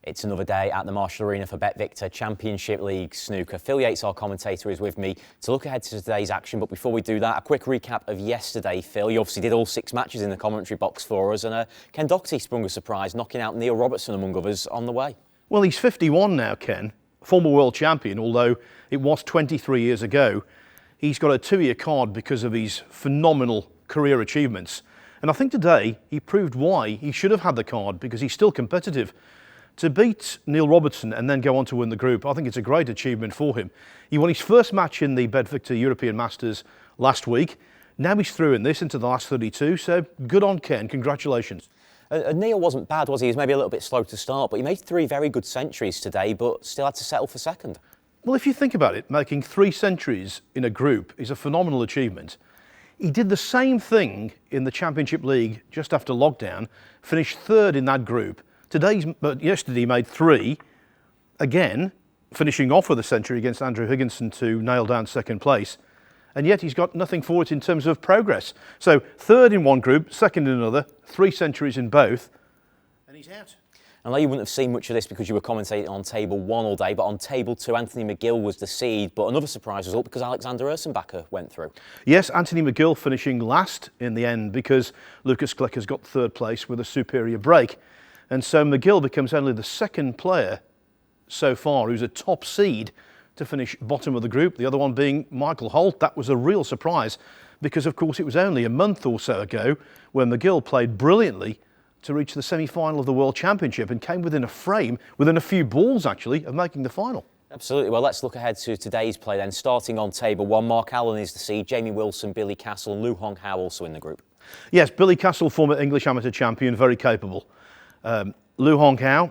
It's another day at the Marshall Arena for BetVictor Championship League Snooker. Phil Yates, our commentator, is with me to look ahead to today's action. But before we do that, a quick recap of yesterday, Phil. You obviously did all 6 matches in the commentary box for us, and Ken Doherty sprung a surprise, knocking out Neil Robertson, among others, on the way. Well, he's 51 now, Ken, former world champion, although it was 23 years ago. He's got a 2-year card because of his phenomenal career achievements. And I think today he proved why he should have had the card, because he's still competitive. To beat Neil Robertson and then go on to win the group, I think it's a great achievement for him. He won his first match in the BetVictor European Masters last week. Now he's through in this into the last 32, so good on Ken, congratulations. Neil wasn't bad, was he? He was maybe a little bit slow to start, but he made 3 very good centuries today, but still had to settle for second. Well, if you think about it, making 3 centuries in a group is a phenomenal achievement. He did the same thing in the Championship League just after lockdown, finished 3rd in that group. Yesterday he made 3, again, finishing off with a century against Andrew Higginson to nail down second place. And yet he's got nothing for it in terms of progress. So 3rd in one group, 2nd in another, 3 centuries in both, and he's out. I know you wouldn't have seen much of this because you were commentating on table 1 all day, but on table 2, Anthony McGill was the seed. But another surprise result because Alexander Ursenbacher went through. Yes, Anthony McGill finishing last in the end because Lucas Glecker's got 3rd place with a superior break. And so McGill becomes only the 2nd player so far who's a top seed to finish bottom of the group, the other one being Michael Holt. That was a real surprise because, of course, it was only a month or so ago when McGill played brilliantly to reach the semi-final of the World Championship and came within a frame, within a few balls actually, of making the final. Absolutely. Well, let's look ahead to today's play then. Starting on table 1, Mark Allen is the seed, Jamie Wilson, Billy Castle and Lu Honghao also in the group. Yes, Billy Castle, former English amateur champion, very capable. Lu Honghao,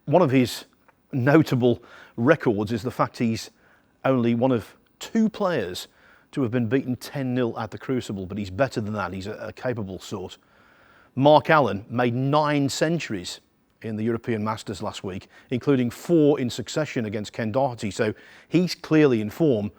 one of his notable records is the fact he's only one of 2 players to have been beaten 10-0 at the Crucible, but he's better than that. He's a capable sort. Mark Allen made 9 centuries in the European Masters last week, including 4 in succession against Ken Doherty, so he's clearly in form.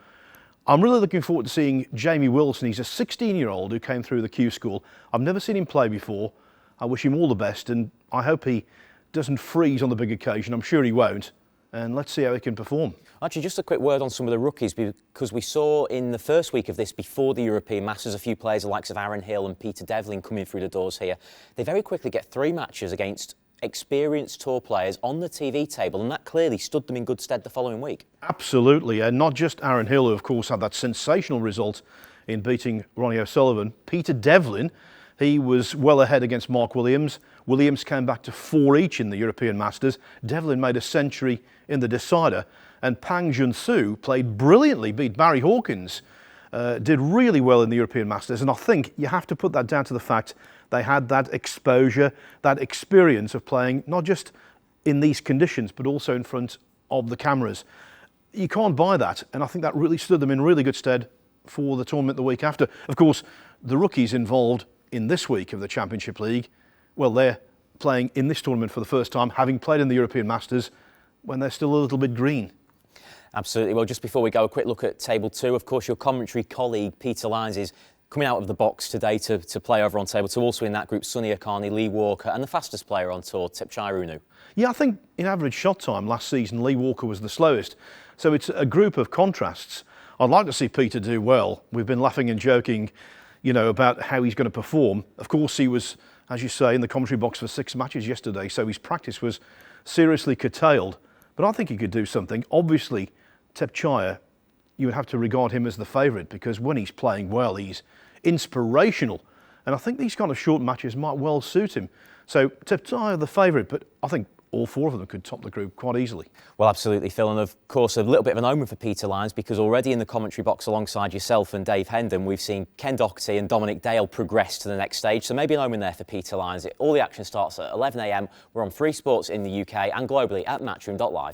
I'm really looking forward to seeing Jamie Wilson. He's a 16-year-old who came through the Q School. I've never seen him play before. I wish him all the best, and I hope he doesn't freeze on the big occasion. I'm sure he won't. And let's see how he can perform. Actually, just a quick word on some of the rookies, because we saw in the first week of this, before the European Masters, a few players the likes of Aaron Hill and Peter Devlin coming through the doors here. They very quickly get 3 matches against experienced tour players on the TV table, and that clearly stood them in good stead the following week. Absolutely, and not just Aaron Hill, who of course had that sensational result in beating Ronnie O'Sullivan. Peter Devlin, he was well ahead against Mark Williams. Williams came back to 4 each in the European Masters. Devlin made a century in the decider. And Pang Junsu played brilliantly, beat Barry Hawkins, did really well in the European Masters. And I think you have to put that down to the fact they had that exposure, that experience of playing not just in these conditions, but also in front of the cameras. You can't buy that. And I think that really stood them in really good stead for the tournament the week after. Of course, the rookies involved in this week of the Championship League, well, they're playing in this tournament for the first time, having played in the European Masters when they're still a little bit green. Absolutely. Well, just before we go, a quick look at table 2. Of course, your commentary colleague, Peter Lyons, is coming out of the box today to play over on table 2. Also in that group, Sonny Akani, Lee Walker, and the fastest player on tour, Thepchai Runu. Yeah, I think in average shot time last season, Lee Walker was the slowest. So it's a group of contrasts. I'd like to see Peter do well. We've been laughing and joking, about how he's going to perform. Of course, he was, as you say, in the commentary box for 6 matches yesterday, so his practice was seriously curtailed. But I think he could do something. Obviously, Thepchai, you would have to regard him as the favourite because when he's playing well, he's inspirational. And I think these kind of short matches might well suit him. So Thepchai are the favourite, but I think all 4 of them could top the group quite easily. Well, absolutely, Phil. And of course, a little bit of an omen for Peter Lyons because already in the commentary box alongside yourself and Dave Hendon, we've seen Ken Doherty and Dominic Dale progress to the next stage. So maybe an omen there for Peter Lyons. All the action starts at 11 a.m. We're on Free Sports in the UK and globally at Matchroom.live.